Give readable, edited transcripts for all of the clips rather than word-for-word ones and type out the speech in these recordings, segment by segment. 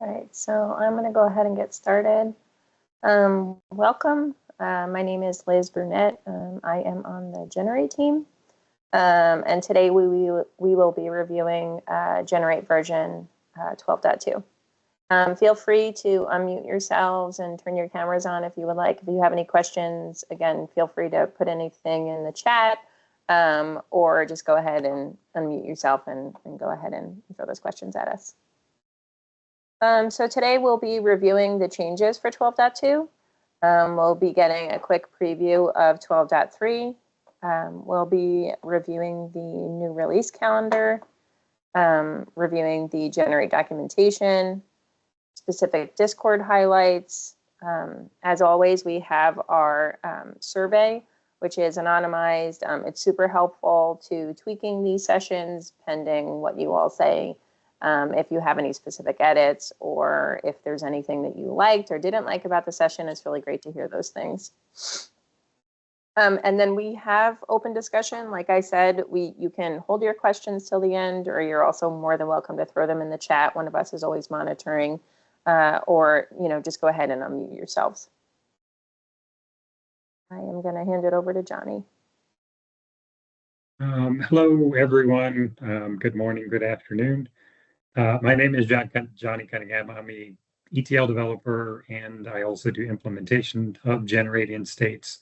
All right, so I'm going to go ahead and get started. Welcome. My name is Liz Brunette. I am on the Generate team. And today we will be reviewing Generate version 12.2. Feel free to unmute yourselves and turn your cameras on if you would like. If you have any questions, again, feel free to put anything in the chat or just go ahead and unmute yourself and go ahead and throw those questions at us. So today we'll be reviewing the changes for 12.2. We'll be getting a quick preview of 12.3. We'll be reviewing the new release calendar, reviewing the Generate documentation, specific Discord highlights. As always, we have our survey, which is anonymized. It's super helpful to tweaking these sessions pending what you all say. If you have any specific edits or if there's anything that you liked or didn't like about the session, it's really great to hear those things. And then we have open discussion. Like I said, you can hold your questions till the end, or you're also more than welcome to throw them in the chat. One of us is always monitoring, or just go ahead and unmute yourselves. I am going to hand it over to Johnny. Hello, everyone. Good morning, good afternoon. My name is Johnny Cunningham. I'm a ETL developer, and I also do implementation of Generate in States.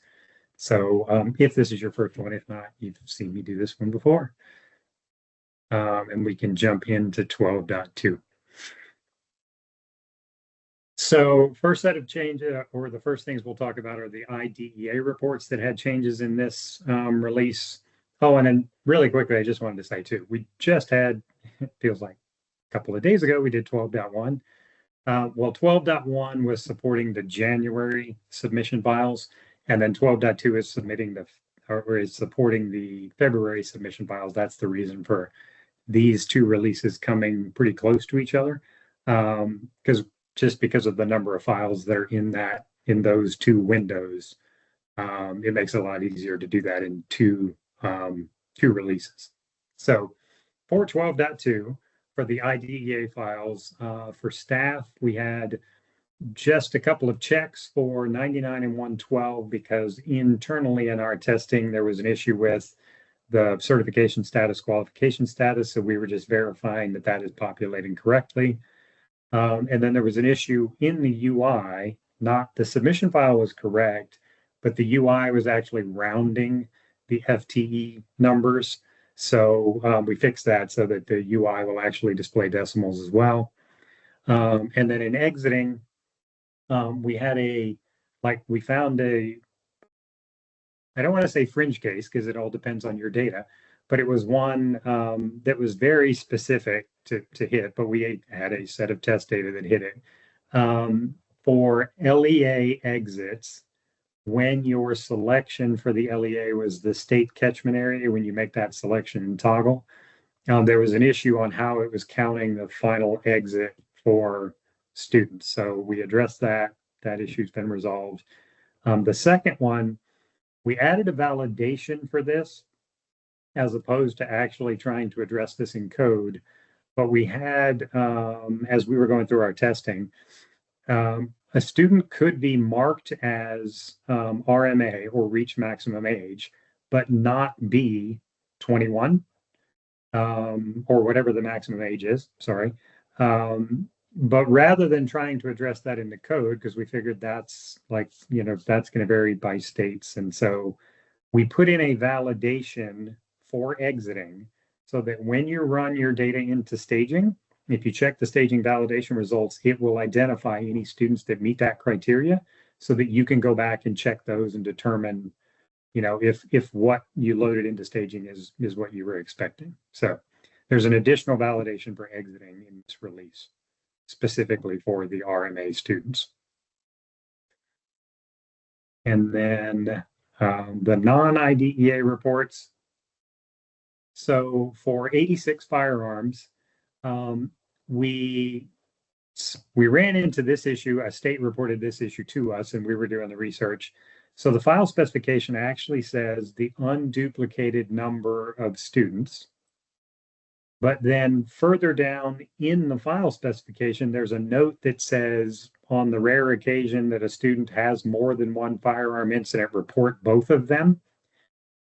So if this is your first one, if not, you've seen me do this one before. And we can jump into 12.2. So first set of changes, or the first things we'll talk about, are the IDEA reports that had changes in this release. Oh, and then really quickly, I just wanted to say too, we just had, it feels like a couple of days ago, we did 12.1. Well, 12.1 was supporting the January submission files, and then 12.2 is supporting the February submission files. That's the reason for these two releases coming pretty close to each other, because of the number of files that are in those two windows, it makes it a lot easier to do that in two releases. So for 12.2, for the IDEA files, for staff, we had just a couple of checks for 99 and 112 because internally in our testing, there was an issue with the certification status, qualification status. So we were just verifying that that is populating correctly. And then there was an issue in the UI, not the submission file was correct, but the UI was actually rounding the FTE numbers. So we fixed that so that the UI will actually display decimals as well. And then in exiting, we had we found I don't want to say fringe case because it all depends on your data, but it was one that was very specific to hit, but we had a set of test data that hit it. For LEA exits, when your selection for the LEA was the state catchment area, when you make that selection and toggle, there was an issue on how it was counting the final exit for students. So we addressed that. That issue's been resolved. The second one, we added a validation for this as opposed to actually trying to address this in code. But we had, as we were going through our testing, a student could be marked as RMA or reach maximum age, but not be 21 or whatever the maximum age is, sorry. But rather than trying to address that in the code, because we figured that's that's going to vary by states. And so we put in a validation for exiting so that when you run your data into staging, if you check the staging validation results, it will identify any students that meet that criteria so that you can go back and check those and determine, if what you loaded into staging is what you were expecting. So there's an additional validation for exiting in this release, specifically for the RMA students. And then the non-IDEA reports. So for 86 firearms, we ran into this issue. A state reported this issue to us, and we were doing the research. So the file specification actually says the unduplicated number of students, But then further down in the file specification, there's a note that says, on the rare occasion that a student has more than one firearm incident, report both of them.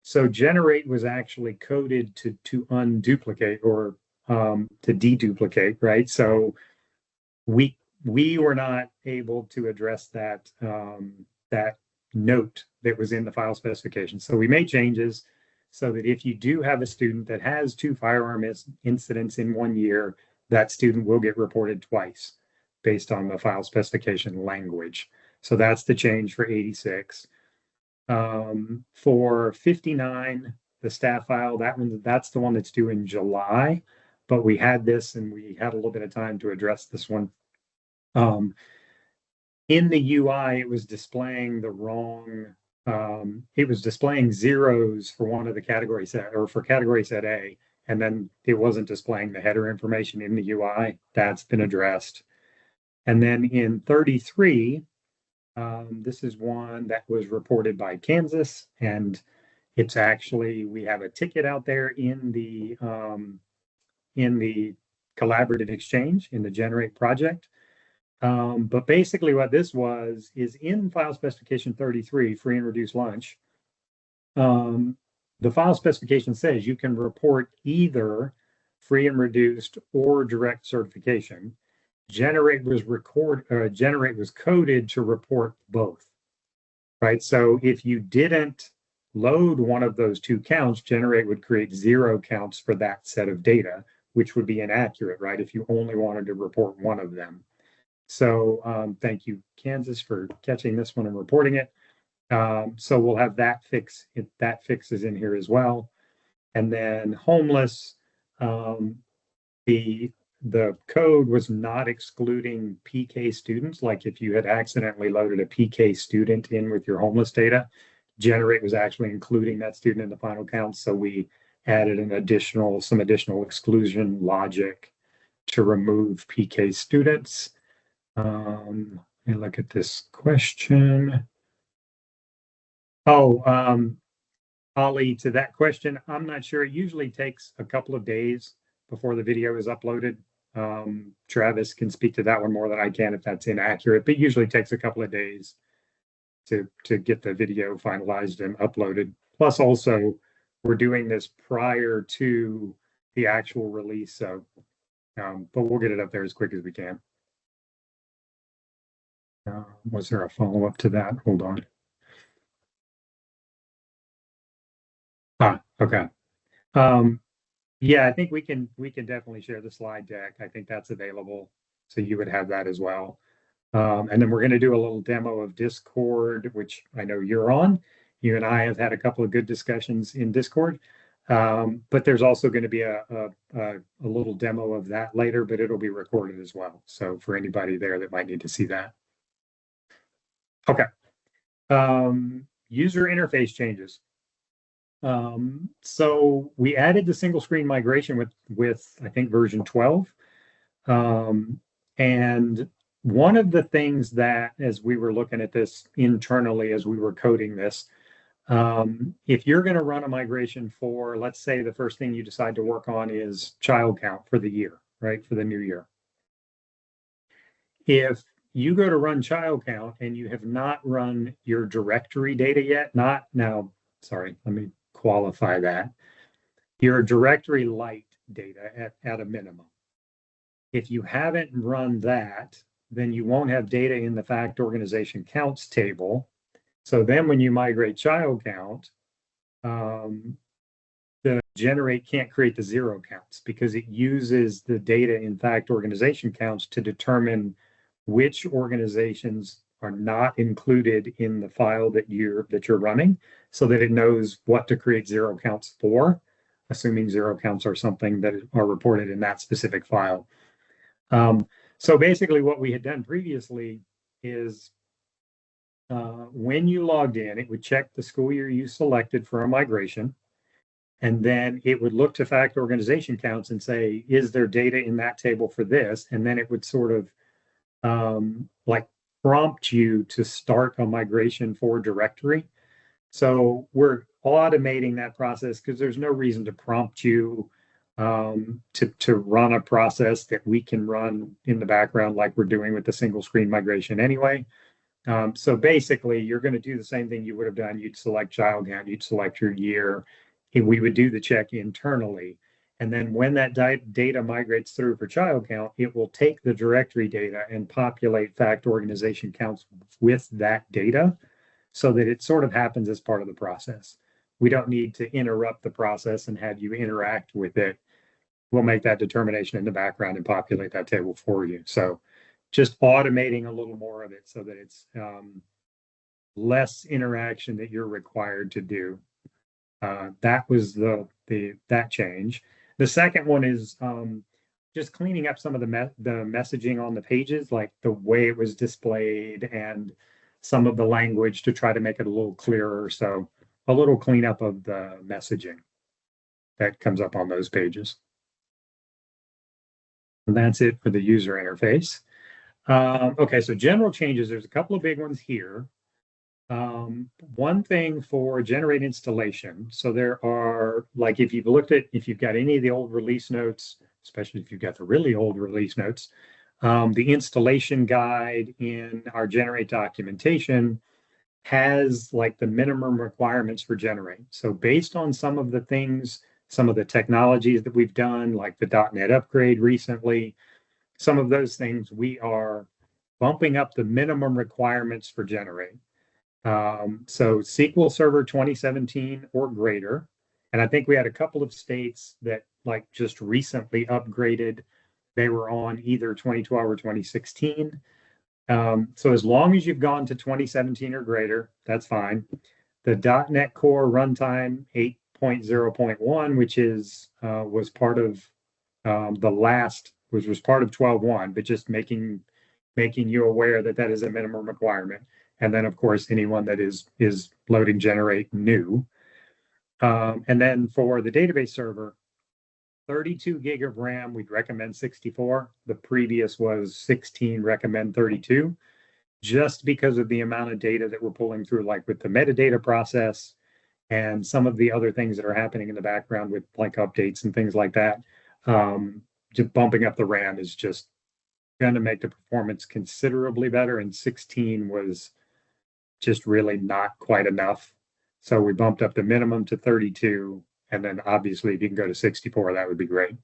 So generate was actually coded to unduplicate or to deduplicate, right? So we were not able to address that that note that was in the file specification. So we made changes so that if you do have a student that has two firearm incidents in 1 year, that student will get reported twice based on the file specification language. So that's the change for 86. For 59, the staff file, that's the one that's due in July, but we had this and we had a little bit of time to address this one. In the UI, it was displaying the wrong, it was displaying zeros for one of the category set, or for category set A, and then it wasn't displaying the header information in the UI. That's been addressed. And then in 33, this is one that was reported by Kansas, and it's actually, we have a ticket out there in the collaborative exchange in the Generate project. But basically what this was is in file specification 33, free and reduced lunch. The file specification says you can report either free and reduced or direct certification. Generate was coded to report both, right? So if you didn't load one of those two counts, Generate would create 0 counts for that set of data, which would be inaccurate, right? If you only wanted to report one of them. So thank you, Kansas, for catching this one and reporting it. So we'll have that fix. That fix is in here as well. And then homeless, the code was not excluding PK students. Like if you had accidentally loaded a PK student in with your homeless data, Generate was actually including that student in the final count. So we added some additional exclusion logic to remove PK students. Let me look at this question. Oh, Ollie, to that question, I'm not sure. It usually takes a couple of days before the video is uploaded. Travis can speak to that one more than I can if that's inaccurate, but usually takes a couple of days to get the video finalized and uploaded. Plus also, we're doing this prior to the actual release, so but we'll get it up there as quick as we can. Was there a follow-up to that? Hold on. Okay. Yeah, I think we can definitely share the slide deck. I think that's available, so you would have that as well. And then we're going to do a little demo of Discord, which I know you're on. You and I have had a couple of good discussions in Discord, but there's also going to be a little demo of that later, but it'll be recorded as well. So for anybody there that might need to see that. Okay. User interface changes. So we added the single screen migration with I think version 12. And one of the things that, as we were looking at this internally, as we were coding this, if you're going to run a migration for, let's say the first thing you decide to work on is child count for the year, right? For the new year. If you go to run child count and you have not run your directory data yet, let me qualify that. Your directory light data at a minimum. If you haven't run that, then you won't have data in the fact organization counts table. So then when you migrate child count, the Generate can't create the 0 counts because it uses the data in fact organization counts to determine which organizations are not included in the file that you're running, so that it knows what to create 0 counts for, assuming 0 counts are something that are reported in that specific file. So basically what we had done previously is when you logged in, it would check the school year you selected for a migration, and then it would look to fact organization counts and say, is there data in that table for this? And then it would sort of like prompt you to start a migration for directory. So we're automating that process because there's no reason to prompt you to run a process that we can run in the background like we're doing with the single screen migration anyway. So basically, you're going to do the same thing you would have done. You'd select child count, you'd select your year, and we would do the check internally. And then when that data migrates through for child count, it will take the directory data and populate fact organization counts with that data so that it sort of happens as part of the process. We don't need to interrupt the process and have you interact with it. We'll make that determination in the background and populate that table for you. So just automating a little more of it so that it's less interaction that you're required to do. That was that change. The second one is just cleaning up some of the messaging on the pages, like the way it was displayed and some of the language to try to make it a little clearer. So a little cleanup of the messaging that comes up on those pages. And that's it for the user interface. Okay, so general changes, there's a couple of big ones here. One thing for generate installation. So there are, like, if you've got any of the old release notes, especially if you've got the really old release notes, the installation guide in our generate documentation has like the minimum requirements for generate. So based on some of the things, some of the technologies that we've done, like the .NET upgrade recently, some of those things, we are bumping up the minimum requirements for generate. So SQL Server 2017 or greater. And I think we had a couple of states that like just recently upgraded. They were on either 2012 or 2016. So as long as you've gone to 2017 or greater, that's fine. The .NET Core Runtime 8.0.1, which was part of was part of 12.1, but just making you aware that that is a minimum requirement. And then, of course, anyone that is loading generate new. And then for the database server, 32 gig of RAM, we'd recommend 64. The previous was 16, recommend 32, just because of the amount of data that we're pulling through, like with the metadata process and some of the other things that are happening in the background with like updates and things like that. Just bumping up the RAM is just going to make the performance considerably better. And 16 was just really not quite enough. So we bumped up the minimum to 32. And then obviously if you can go to 64, that would be great.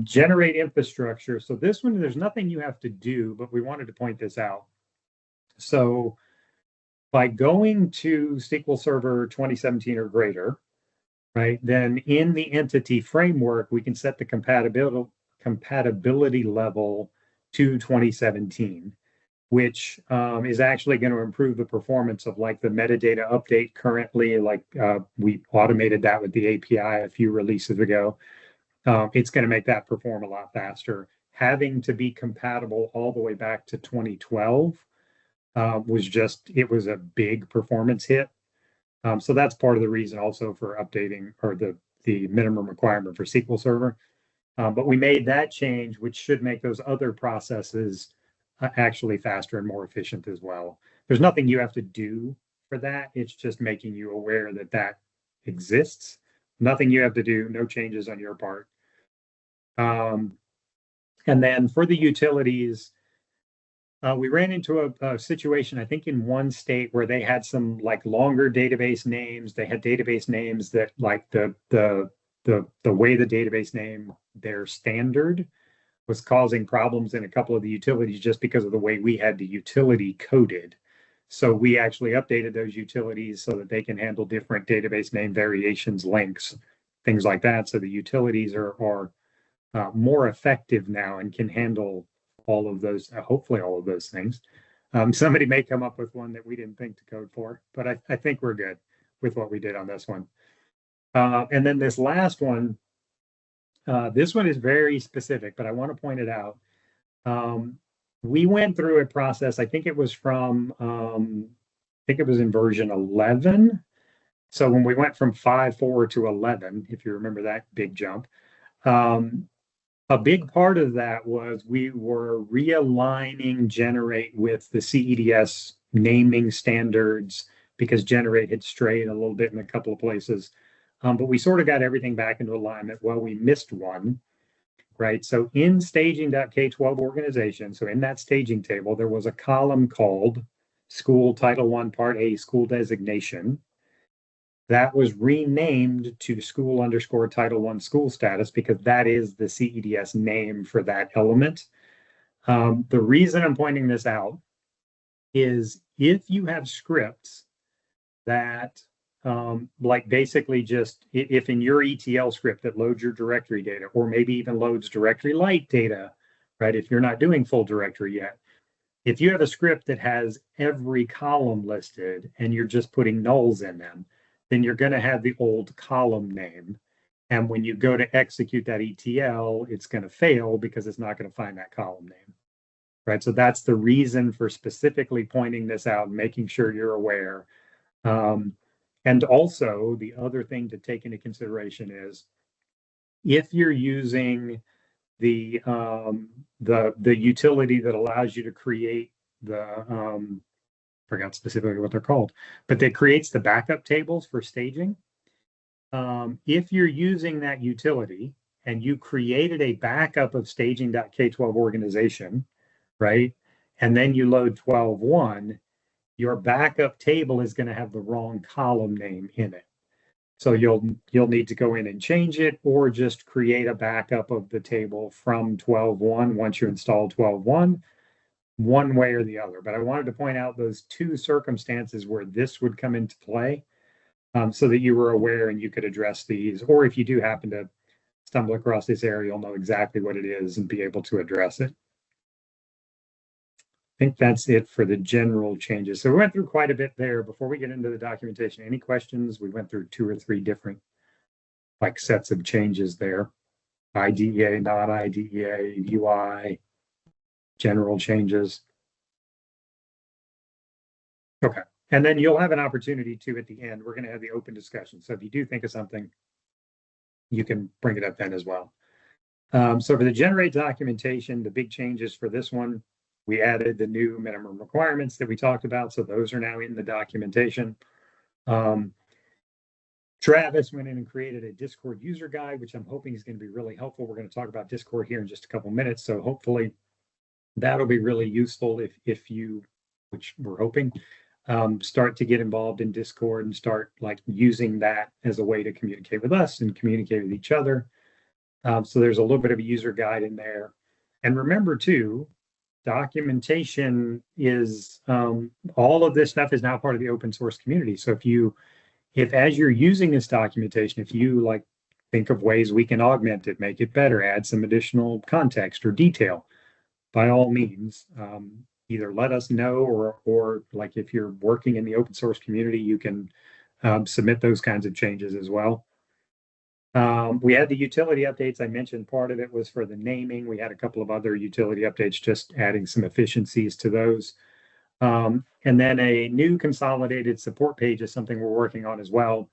Generate infrastructure. So this one, there's nothing you have to do, but we wanted to point this out. So by going to SQL Server 2017 or greater, right, then in the entity framework, we can set the compatibility level to 2017, which is actually going to improve the performance of like the metadata update currently. Like we automated that with the API a few releases ago. It's going to make that perform a lot faster. Having to be compatible all the way back to 2012 it was a big performance hit. So that's part of the reason also for updating or the minimum requirement for SQL Server. But we made that change, which should make those other processes actually faster and more efficient as well. There's nothing you have to do for that. It's just making you aware that that exists. Nothing you have to do, no changes on your part. And then for the utilities, we ran into a situation, I think in one state where they had some like longer database names. They had database names that like the way the database name, their standard was causing problems in a couple of the utilities just because of the way we had the utility coded. So we actually updated those utilities so that they can handle different database name variations, links, things like that. So the utilities are more effective now and can handle all of those, hopefully all of those things. Somebody may come up with one that we didn't think to code for, but I think we're good with what we did on this one. And then this last one, this one is very specific, but I want to point it out. We went through a process, I think it was from, I think it was in version 11. So when we went from 5.4 to 11, if you remember that big jump, a big part of that was we were realigning Generate with the CEDS naming standards because Generate had strayed a little bit in a couple of places. but we sort of got everything back into alignment. Well, we missed one, right? So in staging.k12 organization, so in that staging table, there was a column called School Title I Part A School Designation. That was renamed to school underscore Title I school status because that is the CEDS name for that element. The reason I'm pointing this out is if you have scripts that like basically just if in your ETL script that loads your directory data or maybe even loads directory light data, right? If you're not doing full directory yet, if you have a script that has every column listed and you're just putting nulls in them, then you're going to have the old column name. And when you go to execute that ETL, it's going to fail because it's not going to find that column name, right? So that's the reason for specifically pointing this out and making sure you're aware. And also the other thing to take into consideration is if you're using the utility that allows you to create the forgot specifically what they're called, but that creates the backup tables for staging. If you're using that utility and you created a backup of staging.k12 organization, right? And then you load 12.1, your backup table is going to have the wrong column name in it. So you'll need to go in and change it or just create a backup of the table from 12.1 once you install 12.1, one way or the other. But I wanted to point out those two circumstances where this would come into play so that you were aware and you could address these. Or if you do happen to stumble across this area, you'll know exactly what it is and be able to address it. I think that's it for the general changes. So we went through quite a bit there. Before we get into the documentation, any questions? We went through 2 or 3 different like sets of changes there. IDEA, not IDEA, UI, general changes. Okay. And then you'll have an opportunity to, at the end, we're going to have the open discussion. So if you do think of something, you can bring it up then as well. So for the generate documentation, the big changes for this one, we added the new minimum requirements that we talked about. So those are now in the documentation. Travis went in and created a Discord user guide, which I'm hoping is going to be really helpful. We're going to talk about Discord here in just a couple minutes. So hopefully that'll be really useful if you, which we're hoping, start to get involved in Discord and start like using that as a way to communicate with us and communicate with each other. So there's a little bit of a user guide in there. And remember too, documentation is, all of this stuff is now part of the open source community. So if as you're using this documentation, if you like think of ways we can augment it, make it better, add some additional context or detail, by all means, either let us know or like if you're working in the open source community, you can submit those kinds of changes as well. We had the utility updates. I mentioned part of it was for the naming. We had a couple of other utility updates, just adding some efficiencies to those. And then a new consolidated support page is something we're working on as well,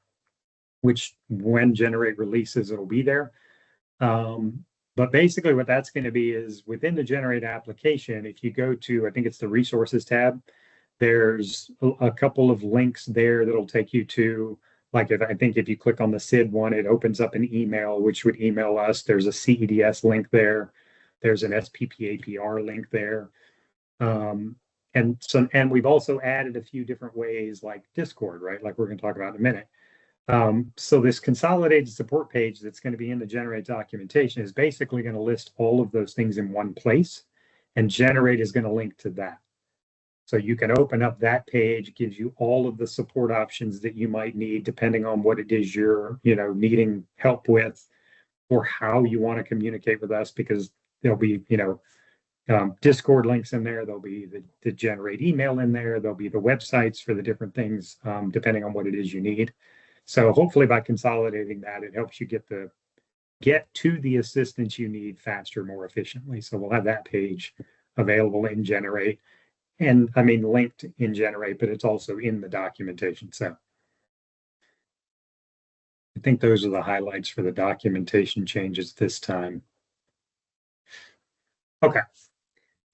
which when Generate releases, it'll be there. But basically what that's going to be is within the Generate application, if you go to, I think it's the resources tab, there's a couple of links there that'll take you to, like I think if you click on the SID one, it opens up an email, which would email us. There's a CEDS link there. There's an SPPAPR link there. And we've also added a few different ways like Discord, right? Like we're going to talk about in a minute. So this consolidated support page that's going to be in the Generate documentation is basically going to list all of those things in one place, and Generate is going to link to that. So you can open up that page, gives you all of the support options that you might need depending on what it is you're, needing help with or how you want to communicate with us, because there'll be, Discord links in there. There'll be the Generate email in there. There'll be the websites for the different things, depending on what it is you need. So hopefully by consolidating that, it helps you get to the assistance you need faster, more efficiently. So we'll have that page available in Generate. And I mean, linked in Generate, but it's also in the documentation. So I think those are the highlights for the documentation changes this time. Okay.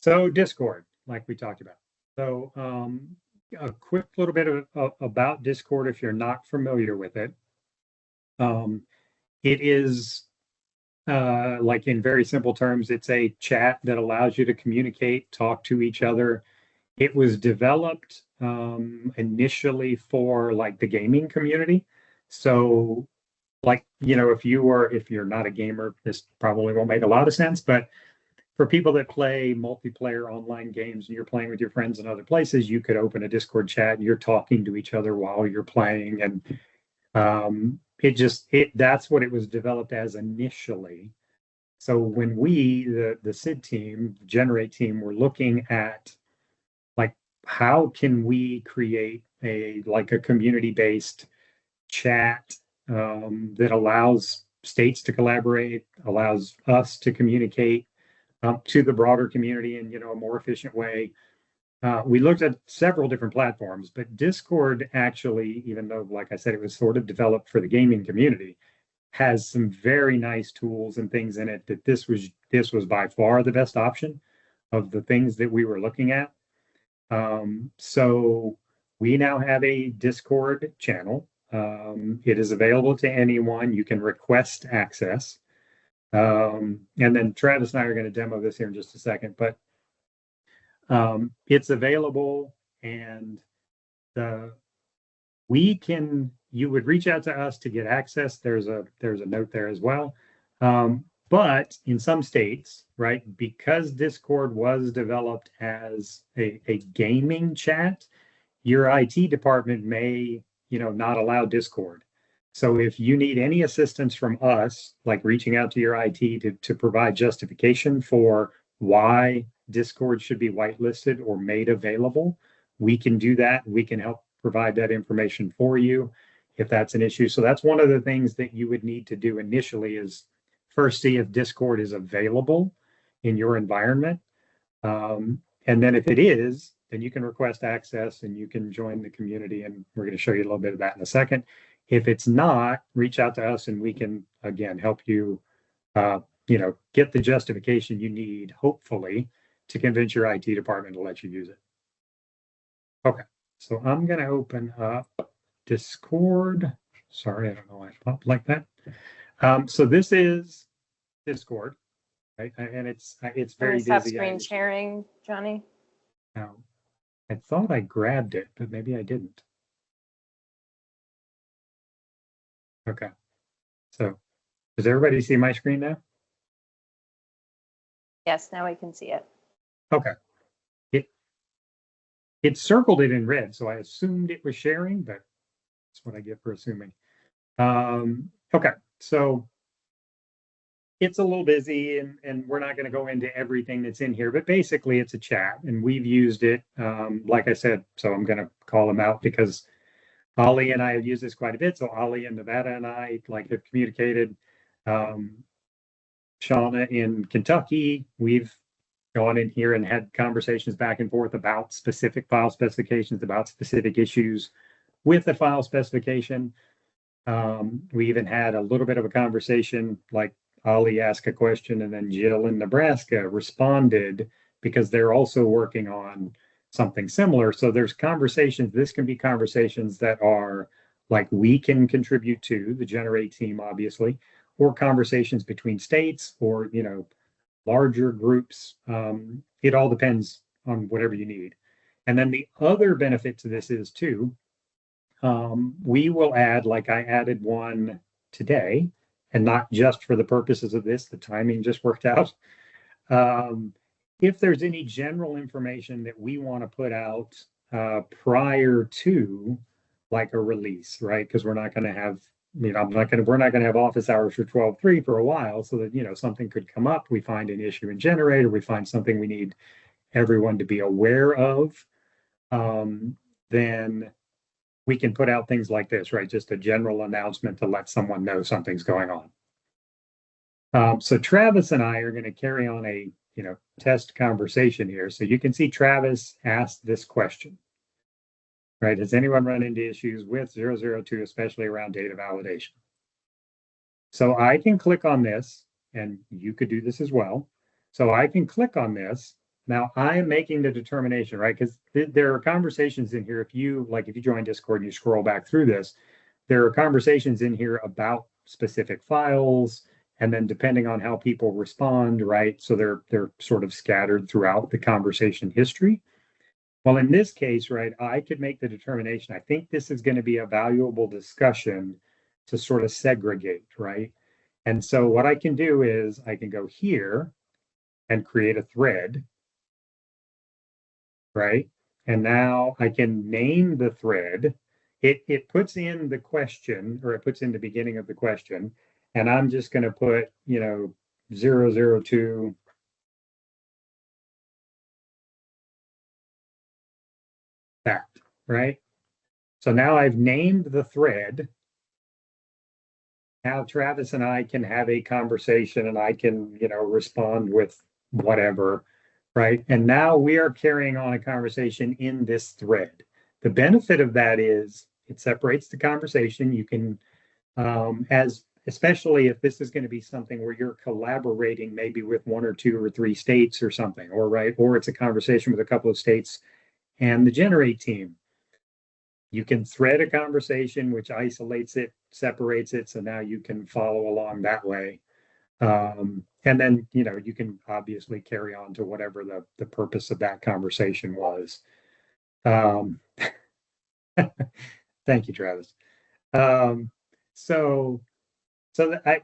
So Discord, like we talked about. So a quick little bit about Discord if you're not familiar with it. It is like in very simple terms, it's a chat that allows you to communicate, talk to each other. It was developed initially for like the gaming community. So like, if you're not a gamer, this probably won't make a lot of sense, but for people that play multiplayer online games and you're playing with your friends in other places, you could open a Discord chat and you're talking to each other while you're playing. And that's what it was developed as initially. So when the SID team, Generate team, were looking at like how can we create a community-based chat that allows states to collaborate, allows us to communicate to the broader community in a more efficient way. We looked at several different platforms, but Discord actually, even though, like I said, it was sort of developed for the gaming community, has some very nice tools and things in it that this was by far the best option of the things that we were looking at. So we now have a Discord channel. It is available to anyone. You can request access. And then Travis and I are going to demo this here in just a second, but it's available, and you would reach out to us to get access. There's a note there as well. But in some states, right, because Discord was developed as a gaming chat, your IT department may, not allow Discord. So if you need any assistance from us, like reaching out to your IT to provide justification for why Discord should be whitelisted or made available, we can do that. We can help provide that information for you if that's an issue. So that's one of the things that you would need to do initially is first see if Discord is available in your environment. And then if it is, then you can request access and you can join the community. And we're going to show you a little bit of that in a second. If it's not, reach out to us and we can, again, help you, get the justification you need, hopefully, to convince your IT department to let you use it. Okay, so I'm going to open up Discord. Sorry, I don't know why it popped like that. So this is Discord, right? And it's very busy. Stop screen sharing, Johnny. Now, I thought I grabbed it, but maybe I didn't. Okay, so does everybody see my screen now? Yes, now we can see it. Okay. It circled it in red, so I assumed it was sharing, but that's what I get for assuming. Okay, so it's a little busy and we're not going to go into everything that's in here, but basically it's a chat and we've used it, like I said, so I'm going to call them out because Ollie and I have used this quite a bit. So Ollie in Nevada and I have communicated. Shauna in Kentucky, we've gone in here and had conversations back and forth about specific file specifications, about specific issues with the file specification. We even had a little bit of a conversation, like Ollie asked a question and then Jill in Nebraska responded because they're also working on something similar. So there's conversations. This can be conversations that are like we can contribute to the Generate team, obviously, or conversations between states or, larger groups. It all depends on whatever you need. And then the other benefit to this is too, we will add, like I added one today, and not just for the purposes of this, the timing just worked out. If there's any general information that we want to put out prior to like a release, right? Because we're not going to have, we're not going to have office hours for 12.3 for a while, so that, something could come up. We find an issue in Generate, or we find something we need everyone to be aware of. Then we can put out things like this, right? Just a general announcement to let someone know something's going on. So Travis and I are going to carry on a, test conversation here. So you can see Travis asked this question, right? Has anyone run into issues with 002, especially around data validation? So I can click on this, and you could do this as well. So I can click on this. Now I am making the determination, right? Because there are conversations in here. If you join Discord and you scroll back through this, there are conversations in here about specific files, and then depending on how people respond, right? So they're sort of scattered throughout the conversation history. Well, in this case, right, I could make the determination. I think this is going to be a valuable discussion to sort of segregate, right? And so what I can do is I can go here and create a thread, right? And now I can name the thread. It puts in the question, or it puts in the beginning of the question, and I'm just going to put, 002 that, right? So now I've named the thread. Now Travis and I can have a conversation and I can, respond with whatever, right? And now we are carrying on a conversation in this thread. The benefit of that is it separates the conversation. You can, especially if this is going to be something where you're collaborating maybe with 1 or 2 or 3 states or something, or it's a conversation with a couple of states and the Generate team. You can thread a conversation which isolates it, separates it, so now you can follow along that way. And then, you can obviously carry on to whatever the purpose of that conversation was. Thank you, Travis.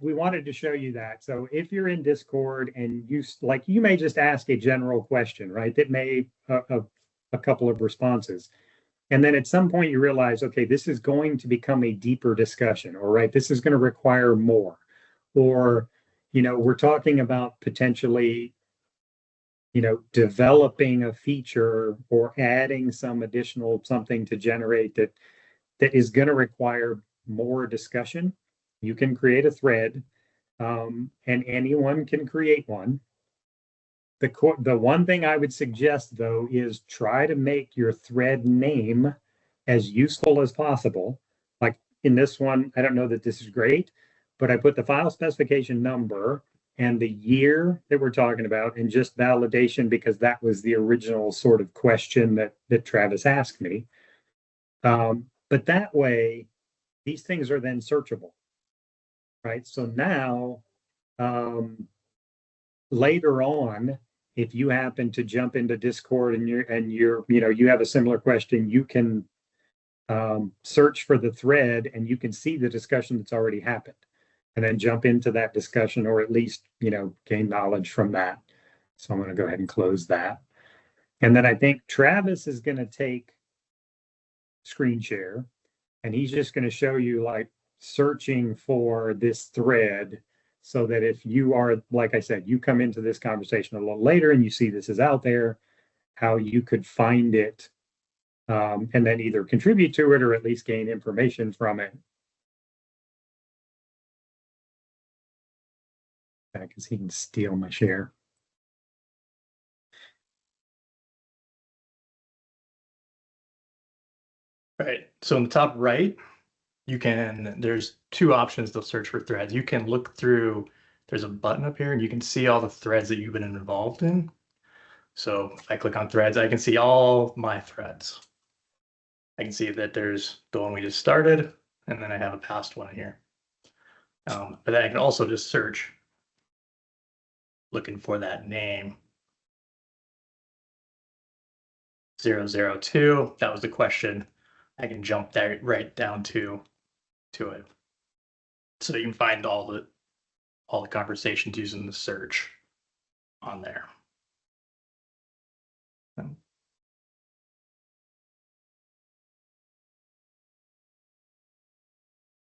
We wanted to show you that. So if you're in Discord and you may just ask a general question, right? That may a couple of responses. And then at some point you realize, okay, this is going to become a deeper discussion, all right, this is going to require more. Or, we're talking about potentially, developing a feature or adding some additional something to Generate that is going to require more discussion. You can create a thread, and anyone can create one. The one thing I would suggest, though, is try to make your thread name as useful as possible. Like in this one, I don't know that this is great, but I put the file specification number and the year that we're talking about and just validation because that was the original sort of question that Travis asked me. But that way, these things are then searchable, right? So now, later on, if you happen to jump into Discord and you have a similar question, you can search for the thread and you can see the discussion that's already happened and then jump into that discussion or at least, gain knowledge from that. So I'm going to go ahead and close that. And then I think Travis is going to take screen share and he's just going to show you like searching for this thread so that if you are, like I said, you come into this conversation a little later and you see this is out there, how you could find it and then either contribute to it or at least gain information from it. Because he can steal my share. Right. So in the top right, there's 2 options to search for threads. You can look through, there's a button up here and you can see all the threads that you've been involved in. So if I click on threads, I can see all my threads. I can see that there's the one we just started, and then I have a past one here. But then I can also just search looking for that name. 002, that was the question. I can jump there right down to it. So you can find all the conversations using the search on there.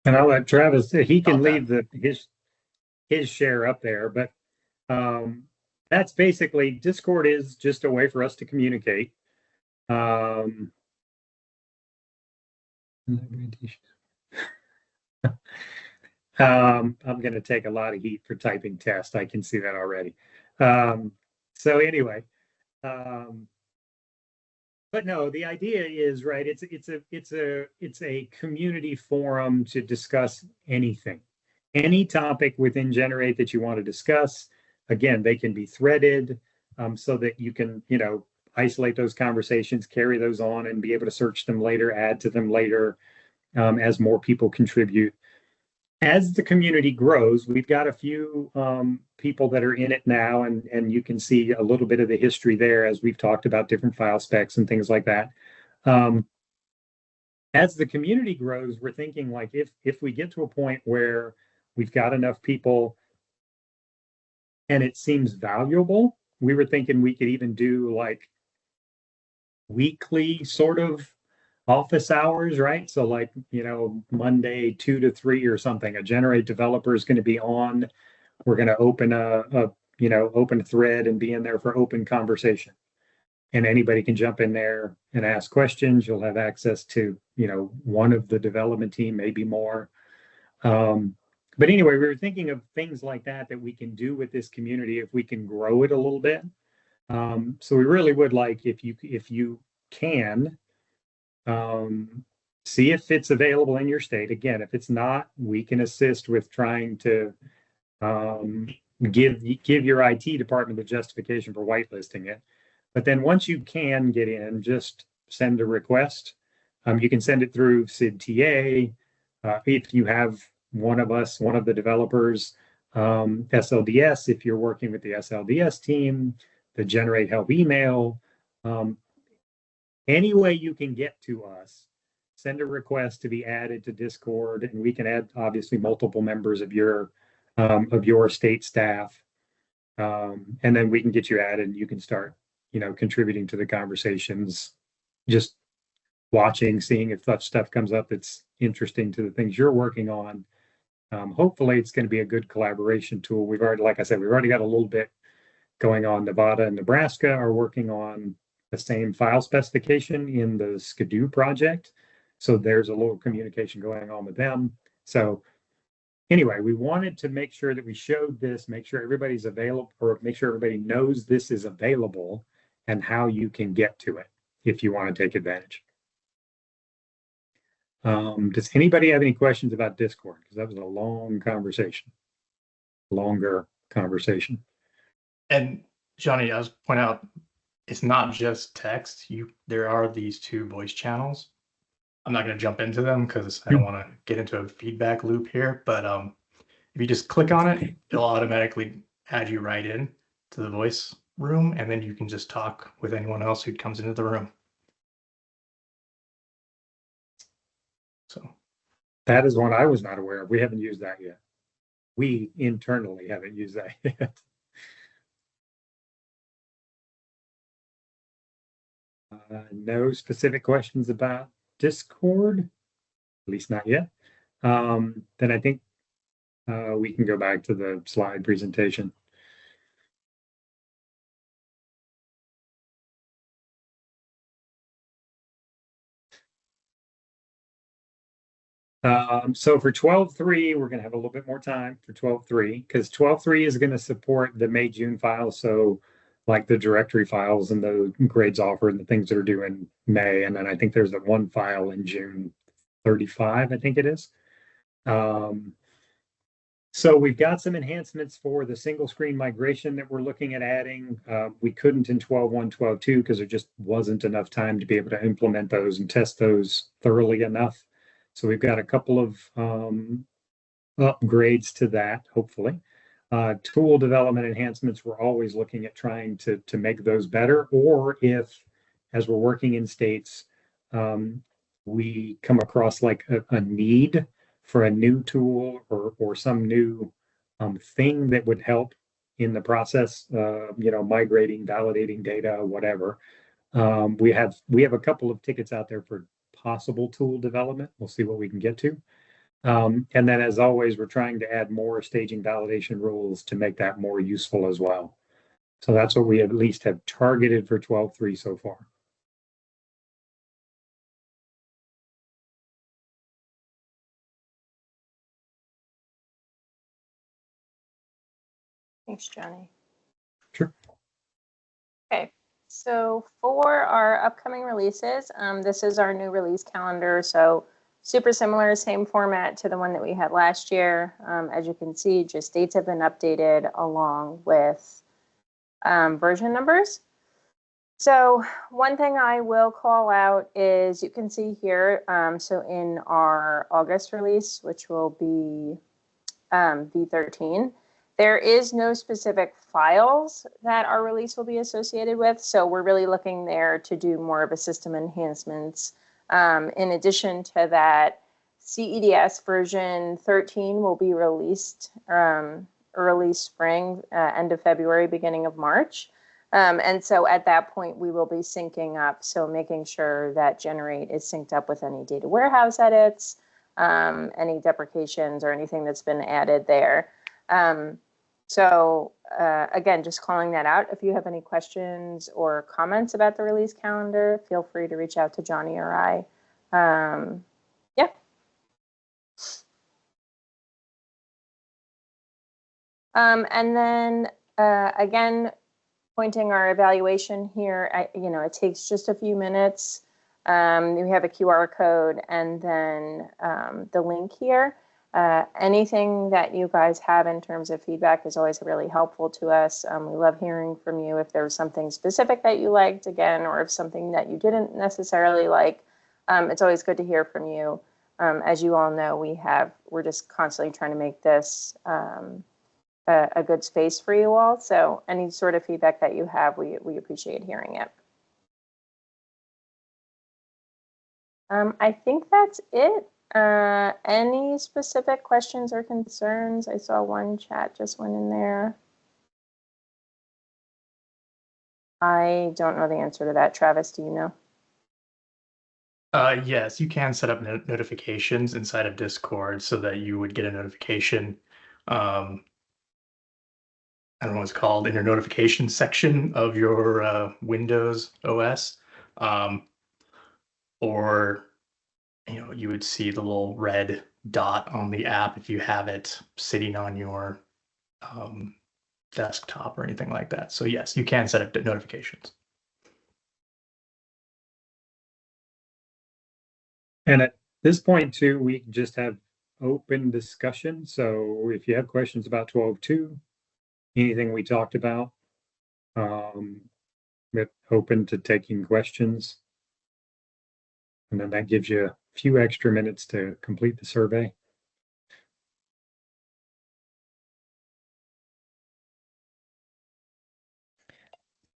And I'll let Travis, he can leave his share up there, but that's basically, Discord is just a way for us to communicate. I'm going to take a lot of heat for typing test. I can see that already. So anyway, but no, the idea is right. It's a community forum to discuss anything, any topic within Generate that you want to discuss. Again, they can be threaded so that you can, isolate those conversations, carry those on, and be able to search them later, add to them later. as more people contribute. As the community grows, we've got a few people that are in it now, and you can see a little bit of the history there as we've talked about different file specs and things like that. As the community grows, we're thinking like if we get to a point where we've got enough people and it seems valuable, we were thinking we could even do like weekly sort of office hours, right? So like, Monday 2 to 3 or something, a Generate developer is going to be on. We're going to open open a thread and be in there for open conversation. And anybody can jump in there and ask questions. You'll have access to, one of the development team, maybe more. But anyway, we were thinking of things like that we can do with this community if we can grow it a little bit. So we really would like, if you can, see if it's available in your state. Again, if it's not, we can assist with trying to give your IT department the justification for whitelisting it. But then once you can get in, just send a request. You can send it through SID TA. If you have one of the developers, SLDS, if you're working with the SLDS team, the Generate Help email, any way you can get to us, send a request to be added to Discord, and we can add obviously multiple members of your state staff, and then we can get you added and you can start contributing to the conversations, just watching, seeing if such stuff comes up that's interesting to the things you're working on. Hopefully it's going to be a good collaboration tool. Like I said, we've already got a little bit going on. Nevada and Nebraska are working on the same file specification in the Skidoo project. So there's a little communication going on with them. So anyway, we wanted to make sure that we showed this, make sure everybody's available, or make sure everybody knows this is available and how you can get to it if you want to take advantage. Does anybody have any questions about Discord? Because that was a longer conversation. And Johnny, I was point out, it's not just text. There are these 2 voice channels. I'm not going to jump into them because I don't want to get into a feedback loop here. But if you just click on it, it'll automatically add you right in to the voice room, and then you can just talk with anyone else who comes into the room. So that is one I was not aware of. We haven't used that yet. We internally haven't used that yet. No specific questions about Discord, at least not yet. Then I think we can go back to the slide presentation. So for 12.3, we're going to have a little bit more time for 12.3 because 12.3 is going to support the May-June files. So like the directory files and the grades offered and the things that are due in May. And then I think there's that one file in June 35, I think it is. So we've got some enhancements for the single screen migration that we're looking at adding. We couldn't in 12.1, 12.2 because there just wasn't enough time to be able to implement those and test those thoroughly enough. So we've got a couple of upgrades to that, hopefully. Tool development enhancements, we're always looking at trying to make those better, or if, as we're working in states, we come across like a need for a new tool or some new thing that would help in the process, migrating, validating data, whatever. We have a couple of tickets out there for possible tool development. We'll see what we can get to. And then as always, we're trying to add more staging validation rules to make that more useful as well. So that's what we at least have targeted for 12.3 so far. Thanks, Johnny. Sure. Okay, so for our upcoming releases, this is our new release calendar. So super similar, same format to the one that we had last year. As you can see, just dates have been updated along with version numbers. So one thing I will call out is you can see here, so in our August release, which will be V13, there is no specific files that our release will be associated with. So we're really looking there to do more of a system enhancements. In addition to that, CEDS version 13 will be released early spring, end of February, beginning of March. And so at that point, we will be syncing up. So making sure that Generate is synced up with any data warehouse edits, any deprecations or anything that's been added there. Again, just calling that out. If you have any questions or comments about the release calendar, feel free to reach out to Johnny or I. Yeah. And then again, pointing our evaluation here, it takes just a few minutes. We have a QR code and then the link here. Anything that you guys have in terms of feedback is always really helpful to us. We love hearing from you if there was something specific that you liked, again, or if something that you didn't necessarily like. It's always good to hear from you. As you all know, we're just constantly trying to make this a good space for you all. So any sort of feedback that you have, we appreciate hearing it. I think that's it. Any specific questions or concerns? I saw one chat just went in there. I don't know the answer to that. Travis, do you know? Yes, you can set up notifications inside of Discord so that you would get a notification. I don't know what it's called, in your notification section of your Windows OS. Or, you would see the little red dot on the app if you have it sitting on your desktop or anything like that. So yes, you can set up notifications. And at this point too, we can just have open discussion. So if you have questions about 12.2, anything we talked about, we're open to taking questions. And then that gives you a few extra minutes to complete the survey.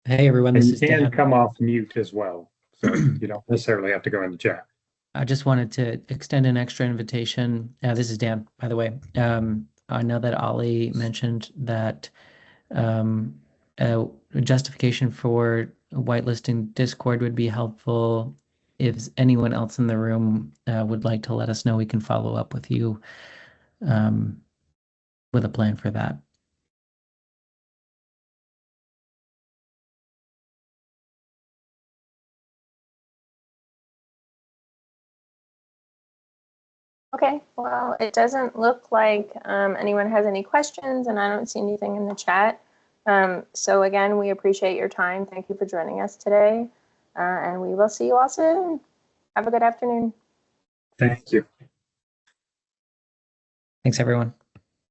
Hey everyone, And this you is can Dan. come off mute as well. So you don't necessarily have to go in the chat. I just wanted to extend an extra invitation. This is Dan, by the way. I know that Ollie mentioned that justification for whitelisting Discord would be helpful. If anyone else in the room would like to let us know, we can follow up with you with a plan for that. Okay, well, it doesn't look like anyone has any questions, and I don't see anything in the chat. So again, we appreciate your time. Thank you for joining us today, and we will see you all soon. Have a good afternoon. Thank you. Thanks, everyone.